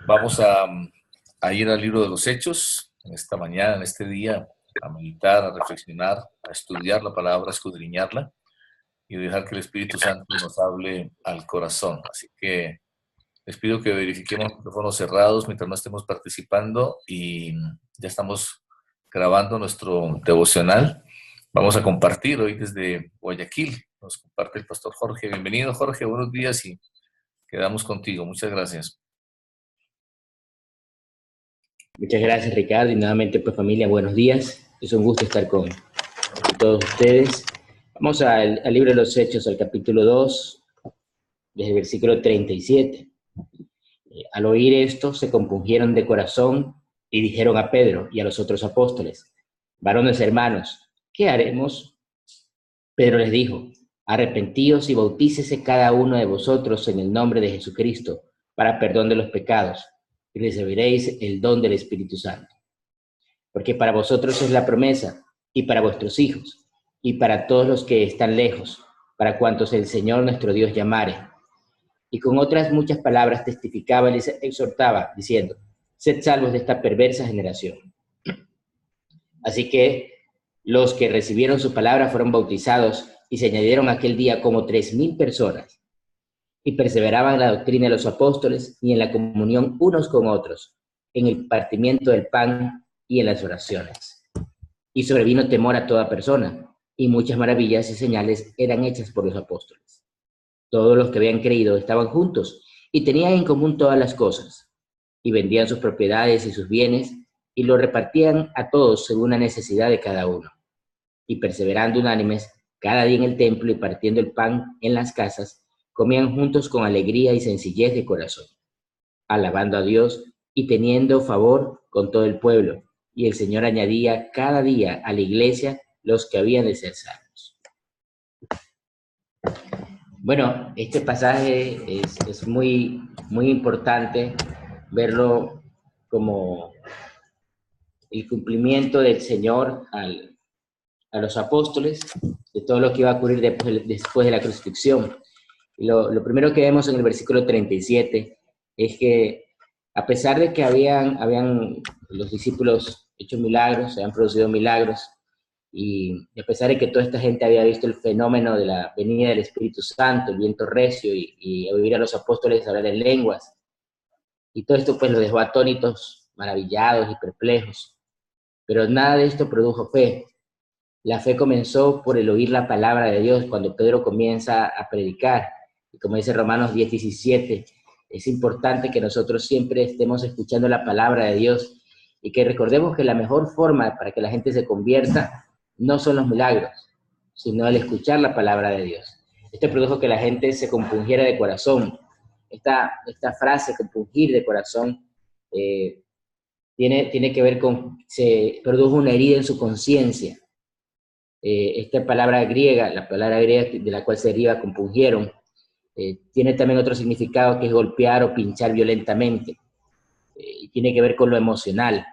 Vamos a ir al libro de los Hechos en esta mañana, en este día, a meditar, a reflexionar, a estudiar la palabra, a escudriñarla y dejar que el Espíritu Santo nos hable al corazón. Así que les pido que verifiquemos micrófonos cerrados mientras no estemos participando y ya estamos grabando nuestro devocional. Vamos a compartir hoy desde Guayaquil. Nos comparte el pastor Jorge. Bienvenido, Jorge. Buenos días y quedamos contigo. Muchas gracias. Muchas gracias, Ricardo, y nuevamente, pues, familia, buenos días. Es un gusto estar con todos ustedes. Vamos al libro de los Hechos, al capítulo 2, desde el versículo 37. Al oír esto, se compungieron de corazón y dijeron a Pedro y a los otros apóstoles: varones hermanos, ¿qué haremos? Pedro les dijo: arrepentíos y bautícese cada uno de vosotros en el nombre de Jesucristo para perdón de los pecados, y recibiréis el don del Espíritu Santo. Porque para vosotros es la promesa, y para vuestros hijos, y para todos los que están lejos, para cuantos el Señor nuestro Dios llamare. Y con otras muchas palabras testificaba y les exhortaba, diciendo: sed salvos de esta perversa generación. Así que los que recibieron su palabra fueron bautizados, y se añadieron aquel día como 3,000 personas, y perseveraban en la doctrina de los apóstoles y en la comunión unos con otros, en el partimiento del pan y en las oraciones. Y sobrevino temor a toda persona, y muchas maravillas y señales eran hechas por los apóstoles. Todos los que habían creído estaban juntos y tenían en común todas las cosas, y vendían sus propiedades y sus bienes y lo repartían a todos según la necesidad de cada uno. Y perseverando unánimes cada día en el templo y partiendo el pan en las casas, comían juntos con alegría y sencillez de corazón, alabando a Dios y teniendo favor con todo el pueblo. Y el Señor añadía cada día a la iglesia los que habían de ser salvos. Bueno, este pasaje es muy importante verlo como el cumplimiento del Señor a los apóstoles, de todo lo que iba a ocurrir después de la crucifixión. Y lo primero que vemos en el versículo 37 es que, a pesar de que habían los discípulos hecho milagros, se habían producido milagros, y a pesar de que toda esta gente había visto el fenómeno de la venida del Espíritu Santo, el viento recio, y oír a los apóstoles hablar en lenguas, y todo esto pues los dejó atónitos, maravillados y perplejos. Pero nada de esto produjo fe. La fe comenzó por el oír la palabra de Dios cuando Pedro comienza a predicar. Y como dice Romanos 10:17, es importante que nosotros siempre estemos escuchando la palabra de Dios y que recordemos que la mejor forma para que la gente se convierta no son los milagros, sino el escuchar la palabra de Dios. Esto produjo que la gente se compungiera de corazón. Esta frase, compungir de corazón, tiene que ver con, se produjo una herida en su conciencia. Esta palabra griega, la palabra griega de la cual se deriva compungieron, tiene también otro significado, que es golpear o pinchar violentamente. Y tiene que ver con lo emocional.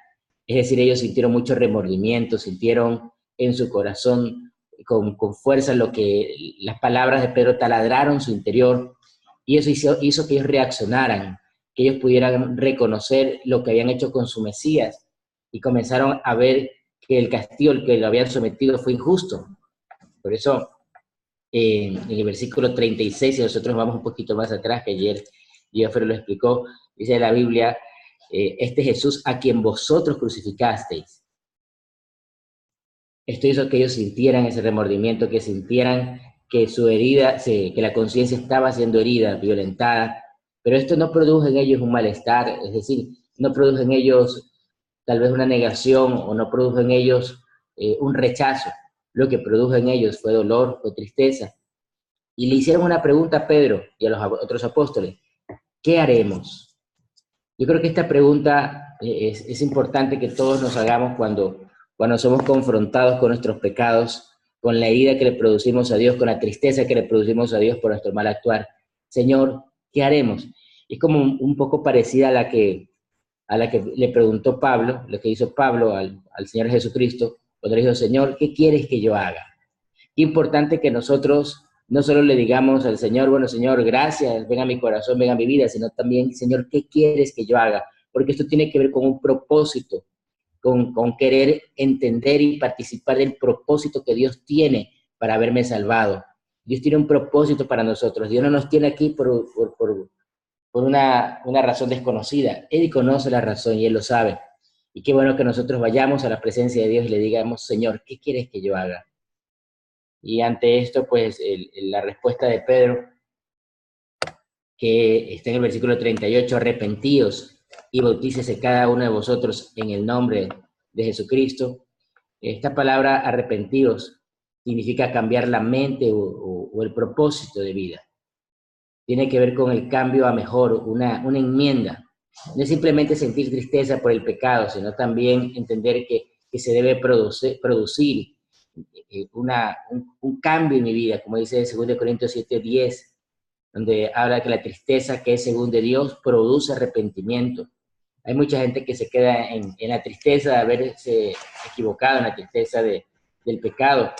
Es decir, ellos sintieron mucho remordimiento, sintieron en su corazón con fuerza lo que las palabras de Pedro taladraron su interior, y eso hizo que ellos reaccionaran, que ellos pudieran reconocer lo que habían hecho con su Mesías, y comenzaron a ver que el castigo al que lo habían sometido fue injusto. Por eso, en el versículo 36, si nosotros vamos un poquito más atrás, que ayer Jeffrey lo explicó, dice la Biblia: este Jesús a quien vosotros crucificasteis. Esto hizo que ellos sintieran ese remordimiento, que sintieran que su herida, que la conciencia estaba siendo herida, violentada, pero esto no produjo en ellos un malestar, es decir, no produjo en ellos tal vez una negación, o no produjo en ellos un rechazo. Lo que produjo en ellos fue dolor, fue tristeza. Y le hicieron una pregunta a Pedro y a los otros apóstoles: ¿qué haremos? Yo creo que esta pregunta es importante que todos nos hagamos cuando somos confrontados con nuestros pecados, con la herida que le producimos a Dios, con la tristeza que le producimos a Dios por nuestro mal actuar. Señor, ¿qué haremos? Es como un poco parecida a la que le preguntó Pablo, lo que hizo Pablo al Señor Jesucristo, cuando le dijo: Señor, ¿qué quieres que yo haga? Qué importante que nosotros no solo le digamos al Señor, bueno, Señor, gracias, ven a mi corazón, ven a mi vida, sino también, Señor, ¿qué quieres que yo haga? Porque esto tiene que ver con un propósito, con querer entender y participar del propósito que Dios tiene para haberme salvado. Dios tiene un propósito para nosotros. Dios no nos tiene aquí por una razón desconocida. Él conoce la razón y Él lo sabe. Y qué bueno que nosotros vayamos a la presencia de Dios y le digamos, Señor, ¿qué quieres que yo haga? Y ante esto, pues, la respuesta de Pedro, que está en el versículo 38, arrepentíos y bautícese cada uno de vosotros en el nombre de Jesucristo. Esta palabra arrepentíos significa cambiar la mente o el propósito de vida. Tiene que ver con el cambio a mejor, una enmienda. No es simplemente sentir tristeza por el pecado, sino también entender que se debe producir un cambio en mi vida, como dice 2 Corintios 7:10, donde habla que la tristeza que es según de Dios produce arrepentimiento. Hay mucha gente que se queda en la tristeza de haberse equivocado, en la tristeza del pecado,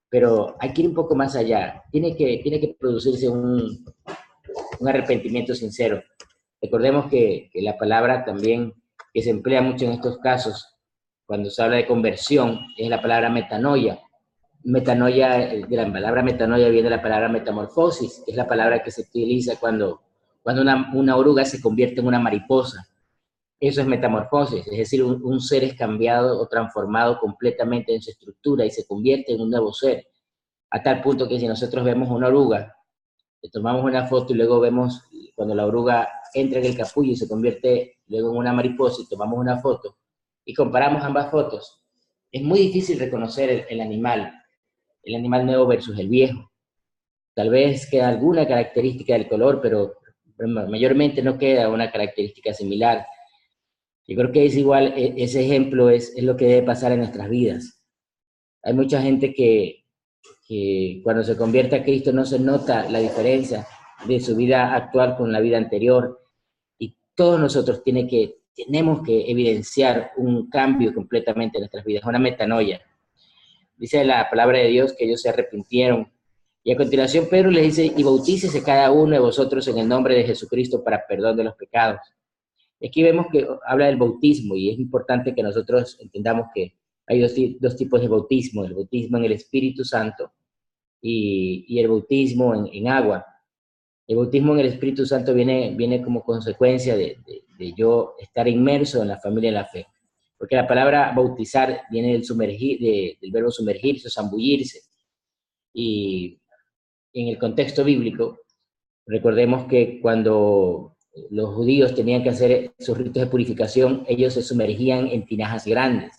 pero hay que ir un poco más allá. Tiene que producirse un arrepentimiento sincero. Recordemos que la palabra también que se emplea mucho en estos casos, cuando se habla de conversión, es la palabra metanoia. Metanoia, de la palabra metanoia viene la palabra metamorfosis, que es la palabra que se utiliza cuando una oruga se convierte en una mariposa. Eso es metamorfosis, es decir, un ser es cambiado o transformado completamente en su estructura y se convierte en un nuevo ser, a tal punto que si nosotros vemos una oruga, le tomamos una foto y luego vemos cuando la oruga entra en el capullo y se convierte luego en una mariposa y tomamos una foto y comparamos ambas fotos, es muy difícil reconocer el animal nuevo versus el viejo. Tal vez queda alguna característica del color, pero mayormente no queda una característica similar. Yo creo que es igual, ese ejemplo es lo que debe pasar en nuestras vidas. Hay mucha gente que cuando se convierte a Cristo no se nota la diferencia de su vida actual con la vida anterior, y todos nosotros tenemos que evidenciar un cambio completamente en nuestras vidas, una metanoia. Dice la palabra de Dios que ellos se arrepintieron. Y a continuación Pedro les dice, y bautícese cada uno de vosotros en el nombre de Jesucristo para perdón de los pecados. Y aquí vemos que habla del bautismo, y es importante que nosotros entendamos que hay dos tipos de bautismo: el bautismo en el Espíritu Santo y el bautismo en agua. El bautismo en el Espíritu Santo viene como consecuencia de yo estar inmerso en la familia de la fe. Porque la palabra bautizar viene del verbo sumergirse o zambullirse. Y en el contexto bíblico, recordemos que cuando los judíos tenían que hacer sus ritos de purificación, ellos se sumergían en tinajas grandes,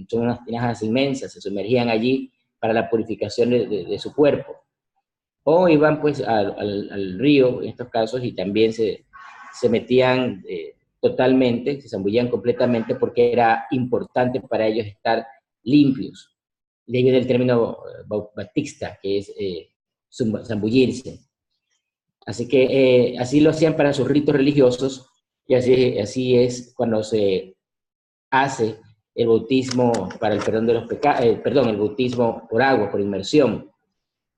son unas tinajas inmensas, se sumergían allí para la purificación de su cuerpo. O iban pues al río, en estos casos, y también se metían totalmente, se zambullían completamente, porque era importante para ellos estar limpios. De ahí viene el término bautista, que es zambullirse. Así que así lo hacían para sus ritos religiosos, y así es cuando se hace el bautismo para el perdón de los pecados, el bautismo por agua, por inmersión.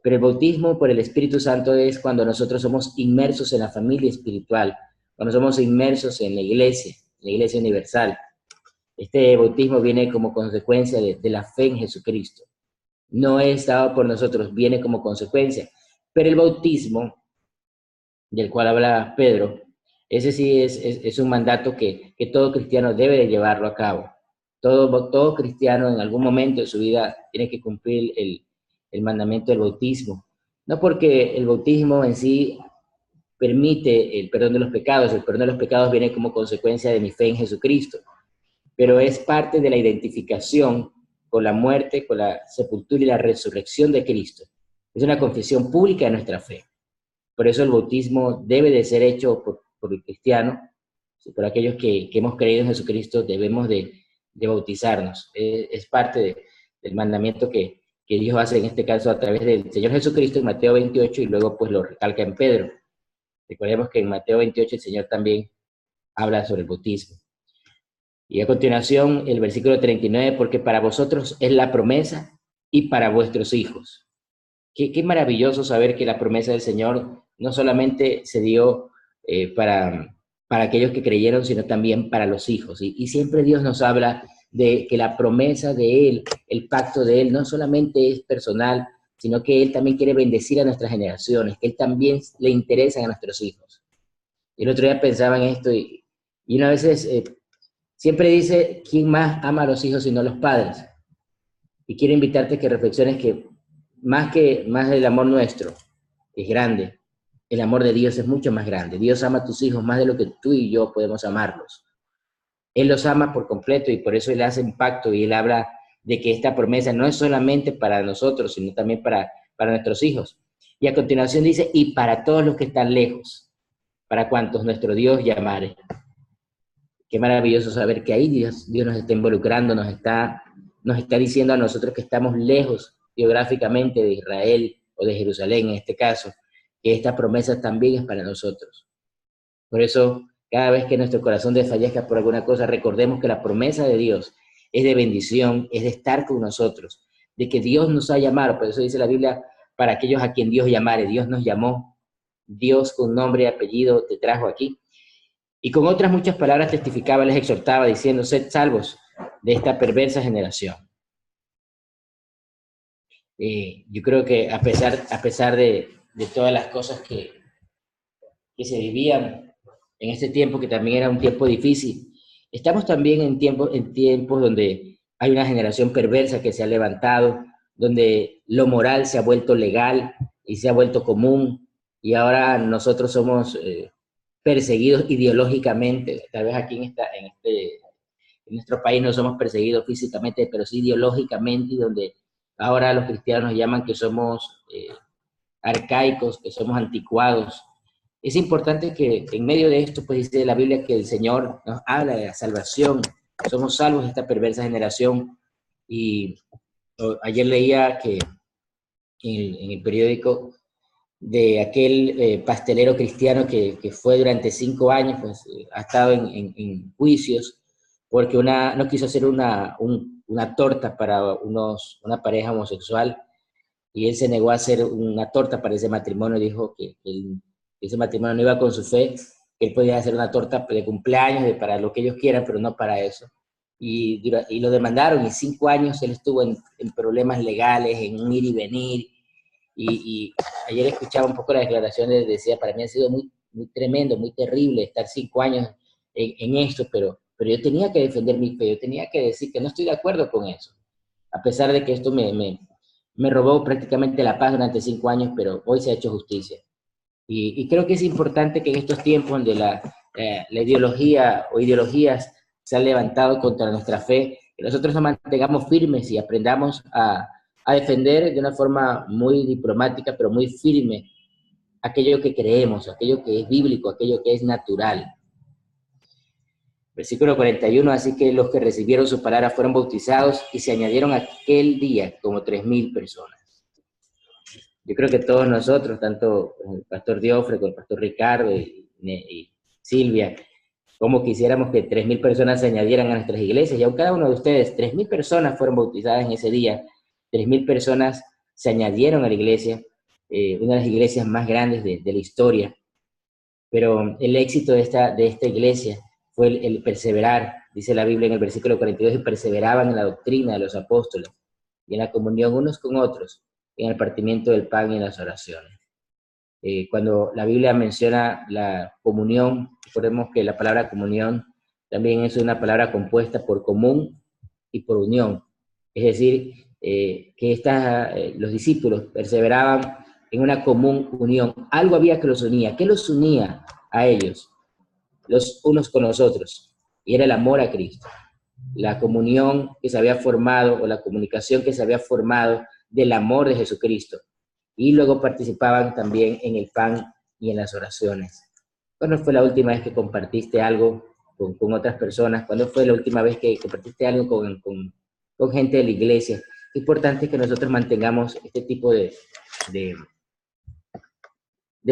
Pero el bautismo por el Espíritu Santo es cuando nosotros somos inmersos en la familia espiritual, cuando somos inmersos en la iglesia universal. Este bautismo viene como consecuencia de la fe en Jesucristo. No es dado por nosotros, viene como consecuencia. Pero el bautismo del cual habla Pedro, ese sí es un mandato que todo cristiano debe de llevarlo a cabo. Todo cristiano en algún momento de su vida tiene que cumplir el mandamiento del bautismo. No porque el bautismo en sí permite el perdón de los pecados. El perdón de los pecados viene como consecuencia de mi fe en Jesucristo, pero es parte de la identificación con la muerte, con la sepultura y la resurrección de Cristo. Es una confesión pública de nuestra fe. Por eso el bautismo debe de ser hecho por el cristiano, por aquellos que hemos creído en Jesucristo. Debemos de bautizarnos. Es parte del mandamiento que Dios hace en este caso a través del Señor Jesucristo en Mateo 28, y luego pues lo recalca en Pedro. Recordemos que en Mateo 28 el Señor también habla sobre el bautismo. Y a continuación el versículo 39, porque para vosotros es la promesa y para vuestros hijos. qué maravilloso saber que la promesa del Señor no solamente se dio para aquellos que creyeron, sino también para los hijos. Y siempre Dios nos habla de que la promesa de Él, el pacto de Él, no solamente es personal, sino que Él también quiere bendecir a nuestras generaciones, que Él también le interesa a nuestros hijos. El otro día pensaba en esto y una vez siempre dice, ¿quién más ama a los hijos sino los padres? Y quiero invitarte a que reflexiones que más del amor nuestro, que es grande, el amor de Dios es mucho más grande. Dios ama a tus hijos más de lo que tú y yo podemos amarlos. Él los ama por completo y por eso Él hace un pacto y Él habla de que esta promesa no es solamente para nosotros, sino también para nuestros hijos. Y a continuación dice, y para todos los que están lejos, para cuantos nuestro Dios llamare. Qué maravilloso saber que ahí Dios nos está involucrando, nos está diciendo a nosotros que estamos lejos geográficamente de Israel o de Jerusalén en este caso, que esta promesa también es para nosotros. Por eso, cada vez que nuestro corazón desfallezca por alguna cosa, recordemos que la promesa de Dios es de bendición, es de estar con nosotros, de que Dios nos ha llamado. Por eso dice la Biblia, para aquellos a quien Dios llamare. Dios nos llamó, Dios con nombre y apellido te trajo aquí. Y con otras muchas palabras testificaba, les exhortaba, diciendo, sed salvos de esta perversa generación. Yo creo que a pesar de todas las cosas que se vivían en este tiempo, que también era un tiempo difícil, estamos también en tiempos donde hay una generación perversa que se ha levantado, donde lo moral se ha vuelto legal y se ha vuelto común, y ahora nosotros somos perseguidos ideológicamente. Tal vez aquí en nuestro país no somos perseguidos físicamente, pero sí ideológicamente, y donde ahora los cristianos llaman que somos arcaicos, que somos anticuados. Es importante que en medio de esto, pues dice la Biblia que el Señor nos habla de la salvación. Somos salvos de esta perversa generación. Y ayer leía que en el periódico de aquel pastelero cristiano que fue durante 5 años, pues ha estado en juicios porque no quiso hacer una torta para una pareja homosexual, y él se negó a hacer una torta para ese matrimonio. Dijo que ese matrimonio no iba con su fe, que él podía hacer una torta de cumpleaños, para lo que ellos quieran, pero no para eso. Y lo demandaron, y 5 años él estuvo en problemas legales, en un ir y venir. Y ayer escuchaba un poco las declaraciones, decía, para mí ha sido muy, muy tremendo, muy terrible estar 5 años en esto, pero yo tenía que defender mi fe, yo tenía que decir que no estoy de acuerdo con eso, a pesar de que esto me robó prácticamente la paz durante 5 años, pero hoy se ha hecho justicia. Y creo que es importante que en estos tiempos donde la ideología o ideologías se han levantado contra nuestra fe, que nosotros nos mantengamos firmes y aprendamos a defender de una forma muy diplomática, pero muy firme, aquello que creemos, aquello que es bíblico, aquello que es natural. Versículo 41, así que los que recibieron su palabra fueron bautizados y se añadieron aquel día como 3,000 personas. Yo creo que todos nosotros, tanto el pastor Diofre, como el pastor Ricardo y Silvia, como quisiéramos que 3,000 personas se añadieran a nuestras iglesias, y aún cada uno de ustedes, 3,000 personas fueron bautizadas en ese día, 3,000 personas se añadieron a la iglesia, una de las iglesias más grandes de la historia. Pero el éxito de esta iglesia fue el perseverar, dice la Biblia en el versículo 42, y perseveraban en la doctrina de los apóstoles, y en la comunión unos con otros, en el partimiento del pan y en las oraciones. Cuando la Biblia menciona la comunión, recordemos que la palabra comunión también es una palabra compuesta por común y por unión. Es decir, que los discípulos perseveraban en una común unión. Algo había que los unía. ¿Qué los unía a ellos? Los unos con los otros. Y era el amor a Cristo. La comunión que se había formado, o la comunicación que se había formado del amor de Jesucristo. Y luego participaban también en el pan y en las oraciones. ¿Cuándo fue la última vez que compartiste algo con otras personas? ¿Cuándo fue la última vez que compartiste algo con gente de la iglesia? Es importante que nosotros mantengamos este tipo de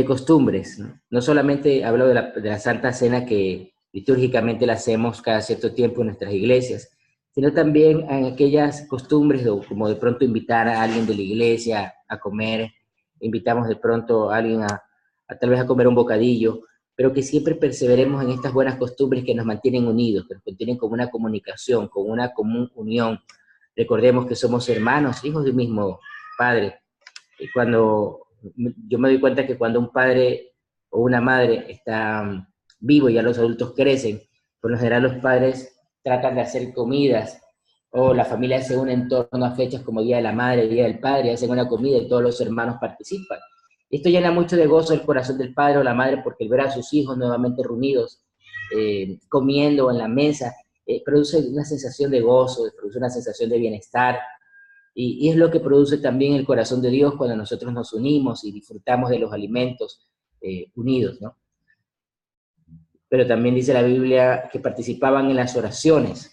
costumbres, ¿no? No solamente hablo de la Santa Cena, que litúrgicamente la hacemos cada cierto tiempo en nuestras iglesias, sino también en aquellas costumbres como de pronto invitar a alguien de la iglesia a comer invitamos de pronto a alguien a tal vez a comer un bocadillo, pero que siempre perseveremos en estas buenas costumbres que nos mantienen unidos, que nos mantienen como una comunicación, con una común unión. Recordemos que somos hermanos, hijos del mismo Padre. Y cuando yo me doy cuenta que cuando un padre o una madre está vivo y ya los adultos crecen, por lo general los padres tratan de hacer comidas o la familia se une en torno a fechas como Día de la Madre, Día del Padre, hacen una comida y todos los hermanos participan. Esto llena mucho de gozo el corazón del padre o la madre porque el ver a sus hijos nuevamente reunidos, comiendo en la mesa, produce una sensación de gozo, produce una sensación de bienestar, y es lo que produce también el corazón de Dios cuando nosotros nos unimos y disfrutamos de los alimentos unidos, ¿no? Pero también dice la Biblia que participaban en las oraciones.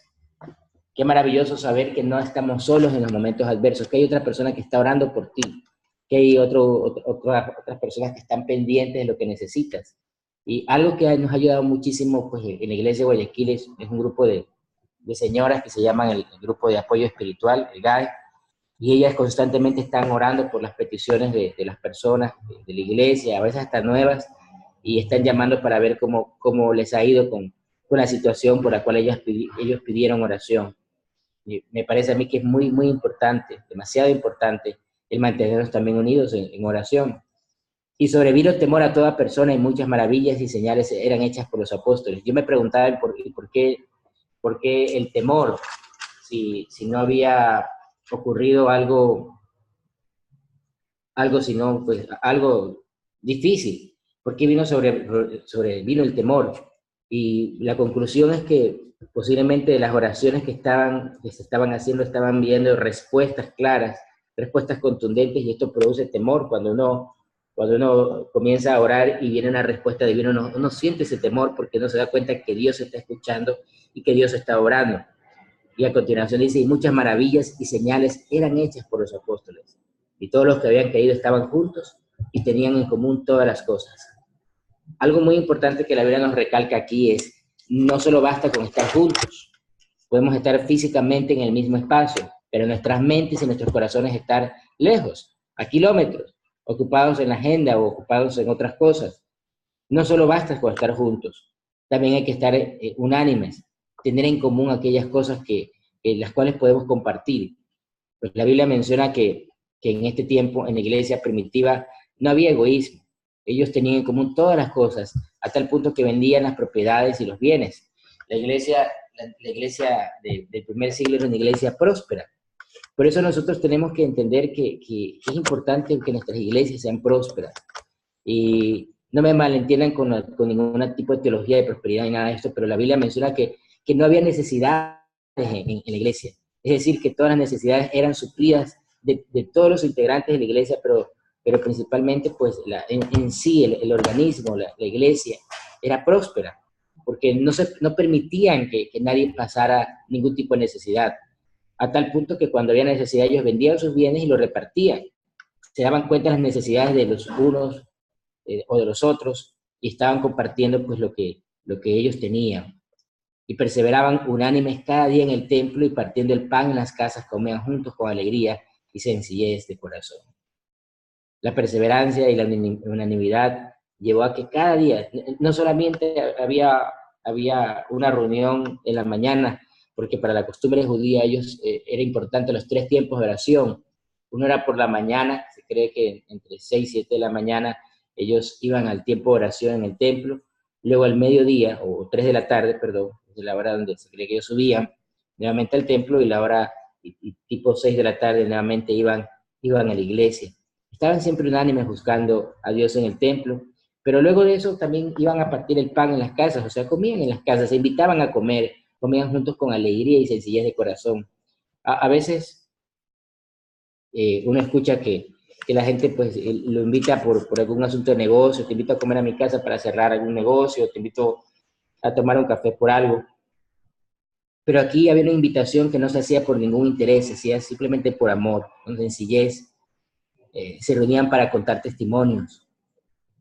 Qué maravilloso saber que no estamos solos en los momentos adversos, que hay otra persona que está orando por ti, que hay otras personas que están pendientes de lo que necesitas. Y algo que nos ha ayudado muchísimo pues, en la iglesia de Guayaquil es un grupo de señoras que se llaman el Grupo de Apoyo Espiritual, el GAE, y ellas constantemente están orando por las peticiones de las personas de la iglesia, a veces hasta nuevas, y están llamando para ver cómo les ha ido con la situación por la cual ellos pidieron oración. Y me parece a mí que es muy, muy importante, demasiado importante, el mantenernos también unidos en oración. Y sobrevino el temor a toda persona y muchas maravillas y señales eran hechas por los apóstoles. Yo me preguntaba por qué el temor, si no había ocurrido sino pues algo difícil. ¿Por qué sobrevino el temor? Y la conclusión es que posiblemente las oraciones que se estaban haciendo estaban viendo respuestas claras, respuestas contundentes, y esto produce temor cuando uno comienza a orar y viene una respuesta divina, uno siente ese temor porque uno se da cuenta que Dios está escuchando y que Dios está orando. Y a continuación dice, y muchas maravillas y señales eran hechas por los apóstoles. Y todos los que habían creído estaban juntos y tenían en común todas las cosas. Algo muy importante que la Biblia nos recalca aquí es, no solo basta con estar juntos. Podemos estar físicamente en el mismo espacio, pero nuestras mentes y nuestros corazones estar lejos, a kilómetros, ocupados en la agenda o ocupados en otras cosas. No solo basta con estar juntos, también hay que estar unánimes, tener en común aquellas cosas que las cuales podemos compartir. Pues la Biblia menciona que en este tiempo, en la iglesia primitiva, no había egoísmo. Ellos tenían en común todas las cosas, a tal punto que vendían las propiedades y los bienes. La iglesia del primer siglo era una iglesia próspera. Por eso nosotros tenemos que entender que es importante que nuestras iglesias sean prósperas. Y no me malentiendan con ningún tipo de teología de prosperidad ni nada de esto, pero la Biblia menciona que no había necesidades en la iglesia. Es decir, que todas las necesidades eran suplidas de todos los integrantes de la iglesia, pero principalmente pues en sí el organismo, la iglesia, era próspera, porque no permitían que nadie pasara ningún tipo de necesidad, a tal punto que cuando había necesidad ellos vendían sus bienes y los repartían. Se daban cuenta de las necesidades de los unos o de los otros y estaban compartiendo pues lo que ellos tenían. Y perseveraban unánimes cada día en el templo y partiendo el pan en las casas comían juntos con alegría y sencillez de corazón. La perseverancia y la unanimidad llevó a que cada día, no solamente había una reunión en la mañana, porque para la costumbre judía ellos era importante los 3 tiempos de oración. Uno era por la mañana, se cree que entre 6 y 7 de la mañana ellos iban al tiempo de oración en el templo, luego al mediodía, o 3 de la tarde, perdón, de la hora donde se cree que ellos subían nuevamente al templo, y la hora tipo 6 de la tarde nuevamente iban a la iglesia. Estaban siempre unánimes buscando a Dios en el templo, pero luego de eso también iban a partir el pan en las casas, o sea, comían en las casas, se invitaban a comer, comían juntos con alegría y sencillez de corazón. A veces uno escucha que la gente pues lo invita por algún asunto de negocio, te invito a comer a mi casa para cerrar algún negocio, te invito a tomar un café por algo. Pero aquí había una invitación que no se hacía por ningún interés, se hacía simplemente por amor, con sencillez. Se reunían para contar testimonios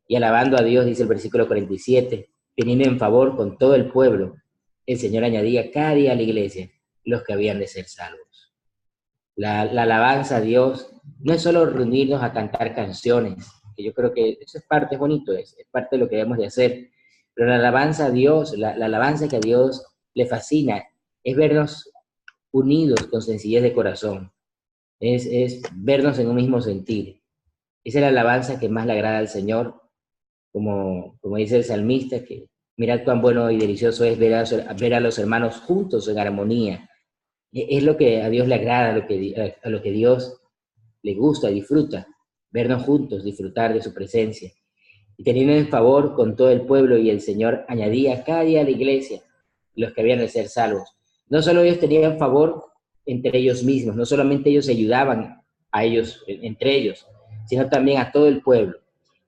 y alabando a Dios, dice el versículo 47, teniendo en favor con todo el pueblo, el Señor añadía cada día a la iglesia los que habían de ser salvos. La alabanza a Dios no es solo reunirnos a cantar canciones, que yo creo que eso es parte, es bonito, es parte de lo que debemos de hacer, pero la alabanza a Dios, la alabanza que a Dios le fascina, es vernos unidos con sencillez de corazón, es vernos en un mismo sentir. Esa es la alabanza que más le agrada al Señor, como dice el salmista, que mirad cuán bueno y delicioso es ver a los hermanos juntos en armonía. Es lo que a Dios le agrada, a lo que Dios le gusta, disfruta, vernos juntos, disfrutar de su presencia. Y teniendo en favor con todo el pueblo, y el Señor añadía cada día a la iglesia los que habían de ser salvos. No solo ellos tenían favor entre ellos mismos, no solamente ellos se ayudaban a ellos, entre ellos, sino también a todo el pueblo.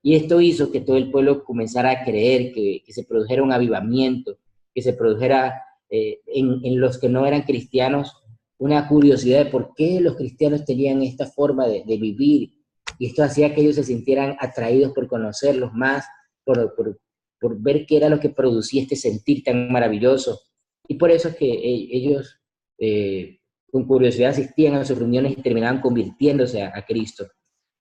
Y esto hizo que todo el pueblo comenzara a creer, que se produjera un avivamiento, que se produjera en los que no eran cristianos una curiosidad de por qué los cristianos tenían esta forma de vivir, y esto hacía que ellos se sintieran atraídos por conocerlos más, por ver qué era lo que producía este sentir tan maravilloso. Y por eso es que ellos con curiosidad asistían a sus reuniones y terminaban convirtiéndose a Cristo.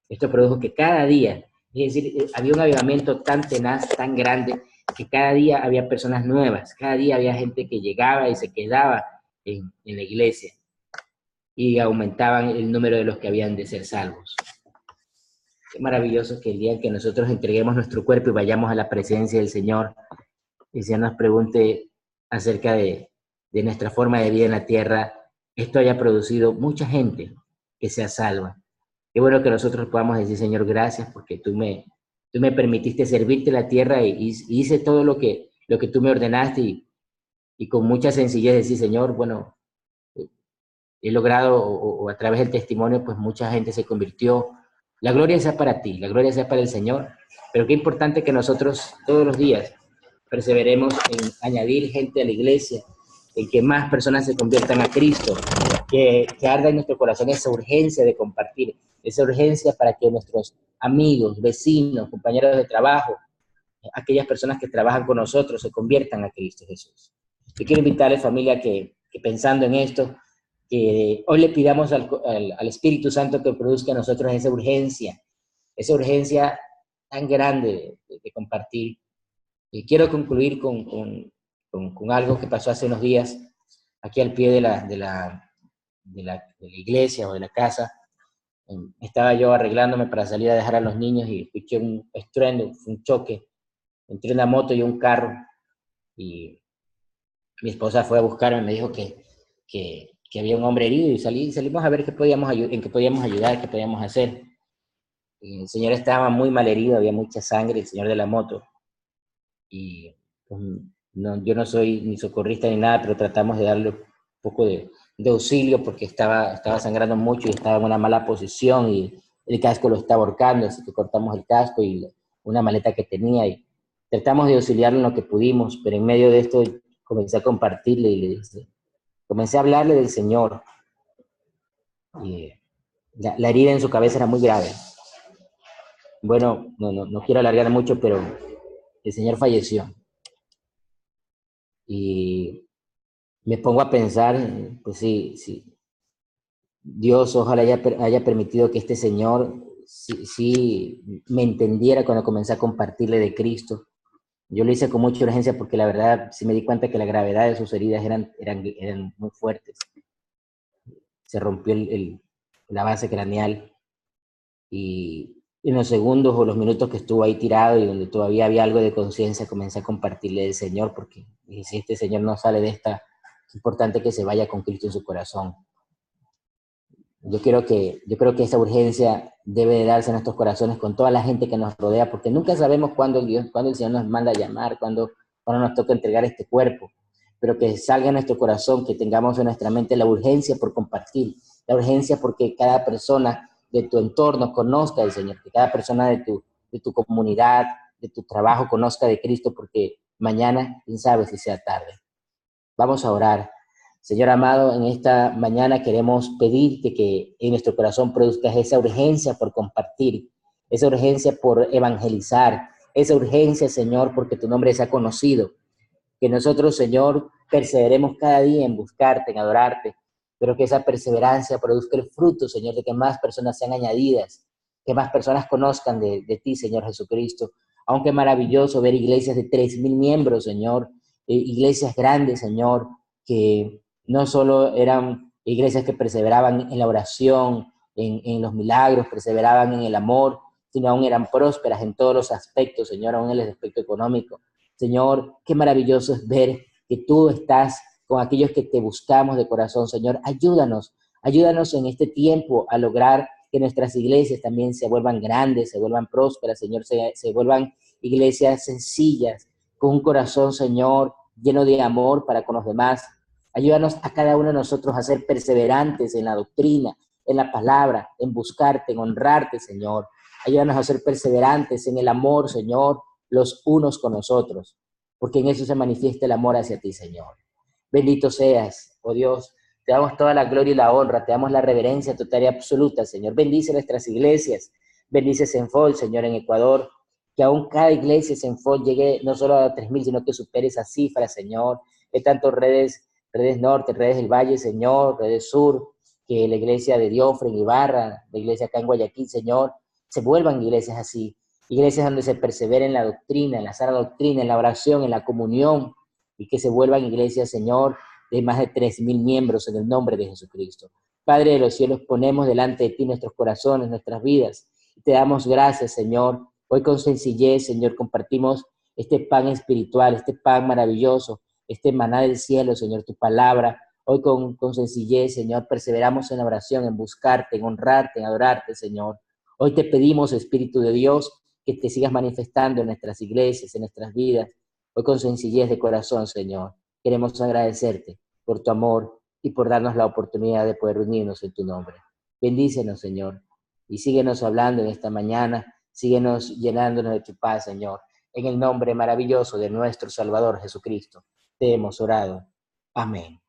Esto produjo que cada día, es decir, había un avivamiento tan tenaz, tan grande, que cada día había personas nuevas, cada día había gente que llegaba y se quedaba en la iglesia, y aumentaban el número de los que habían de ser salvos. Qué maravilloso que el día en que nosotros entreguemos nuestro cuerpo y vayamos a la presencia del Señor, y el Señor nos pregunte acerca de nuestra forma de vida en la tierra, esto haya producido mucha gente que sea salva. Qué bueno que nosotros podamos decir, Señor, gracias porque tú me permitiste servirte la tierra, y hice todo lo que tú me ordenaste, y con mucha sencillez decir, Señor, bueno, he logrado, o a través del testimonio, pues mucha gente se convirtió. La gloria sea para ti, la gloria sea para el Señor, pero qué importante que nosotros todos los días perseveremos en añadir gente a la iglesia, en que más personas se conviertan a Cristo, que arda en nuestro corazón esa urgencia de compartir, esa urgencia para que nuestros amigos, vecinos, compañeros de trabajo, aquellas personas que trabajan con nosotros se conviertan a Cristo Jesús. Yo quiero invitarles, familia, que pensando en esto, que hoy le pidamos al Espíritu Santo que produzca en nosotros esa urgencia tan grande de compartir. Y quiero concluir con algo que pasó hace unos días aquí al pie de la iglesia o de la casa. Estaba yo arreglándome para salir a dejar a los niños y escuché un estruendo, un choque entre una moto y un carro, y mi esposa fue a buscarme, me dijo que había un hombre herido, y salimos a ver en qué podíamos ayudar, qué podíamos hacer. Y el señor estaba muy mal herido, había mucha sangre, el señor de la moto, y pues, no, yo no soy ni socorrista ni nada, pero tratamos de darle un poco de auxilio porque estaba sangrando mucho y estaba en una mala posición, y el casco lo estaba ahorcando, así que cortamos el casco y una maleta que tenía, y tratamos de auxiliarlo en lo que pudimos, pero en medio de esto comencé a compartirle y comencé a hablarle del Señor. Y la herida en su cabeza era muy grave. Bueno, no quiero alargar mucho, pero el Señor falleció. Y me pongo a pensar, pues sí, Dios ojalá haya permitido que este Señor sí me entendiera cuando comencé a compartirle de Cristo. Yo lo hice con mucha urgencia porque la verdad sí me di cuenta que la gravedad de sus heridas eran muy fuertes. Se rompió la base craneal, y en los segundos o los minutos que estuvo ahí tirado y donde todavía había algo de conciencia, comencé a compartirle del Señor, porque si este Señor no sale de esta, es importante que se vaya con Cristo en su corazón. Yo creo que esa urgencia debe de darse en nuestros corazones con toda la gente que nos rodea, porque nunca sabemos cuándo el Señor nos manda a llamar, cuándo nos toca entregar este cuerpo, pero que salga en nuestro corazón, que tengamos en nuestra mente la urgencia por compartir, la urgencia porque cada persona de tu entorno conozca al Señor, que cada persona de tu comunidad, de tu trabajo conozca de Cristo, porque mañana, quién sabe si sea tarde. Vamos a orar. Señor amado, en esta mañana queremos pedirte que en nuestro corazón produzcas esa urgencia por compartir, esa urgencia por evangelizar, esa urgencia, Señor, porque tu nombre sea conocido. Que nosotros, Señor, perseveremos cada día en buscarte, en adorarte, pero que esa perseverancia produzca el fruto, Señor, de que más personas sean añadidas, que más personas conozcan de ti, Señor Jesucristo. Aunque maravilloso ver iglesias de 3,000 miembros, Señor, iglesias grandes, Señor, que no solo eran iglesias que perseveraban en la oración, en los milagros, perseveraban en el amor, sino aún eran prósperas en todos los aspectos, Señor, aún en el aspecto económico. Señor, qué maravilloso es ver que tú estás con aquellos que te buscamos de corazón, Señor. Ayúdanos en este tiempo a lograr que nuestras iglesias también se vuelvan grandes, se vuelvan prósperas, Señor, se vuelvan iglesias sencillas, con un corazón, Señor, lleno de amor para con los demás. Ayúdanos a cada uno de nosotros a ser perseverantes en la doctrina, en la palabra, en buscarte, en honrarte, Señor. Ayúdanos a ser perseverantes en el amor, Señor, los unos con los otros, porque en eso se manifiesta el amor hacia ti, Señor. Bendito seas, oh Dios. Te damos toda la gloria y la honra, te damos la reverencia total y absoluta, Señor. Bendice nuestras iglesias, bendice Senfol, Señor, en Ecuador, que aún cada iglesia Senfol llegue no solo a 3,000, sino que supere esa cifra, Señor. Que tanto redes norte, redes del valle, Señor, redes sur, que la iglesia de Diofre, en Ibarra, la iglesia acá en Guayaquil, Señor, se vuelvan iglesias así, iglesias donde se persevere en la doctrina, en la sana doctrina, en la oración, en la comunión, y que se vuelvan iglesias, Señor, de más de 3,000 miembros en el nombre de Jesucristo. Padre de los cielos, ponemos delante de ti nuestros corazones, nuestras vidas, y te damos gracias, Señor. Hoy con sencillez, Señor, compartimos este pan espiritual, este pan maravilloso, este maná del cielo, Señor, tu palabra. Hoy con sencillez, Señor, perseveramos en la oración, en buscarte, en honrarte, en adorarte, Señor. Hoy te pedimos, Espíritu de Dios, que te sigas manifestando en nuestras iglesias, en nuestras vidas. Hoy con sencillez de corazón, Señor, queremos agradecerte por tu amor y por darnos la oportunidad de poder unirnos en tu nombre. Bendícenos, Señor, y síguenos hablando en esta mañana, síguenos llenándonos de tu paz, Señor. En el nombre maravilloso de nuestro Salvador Jesucristo, te hemos orado. Amén.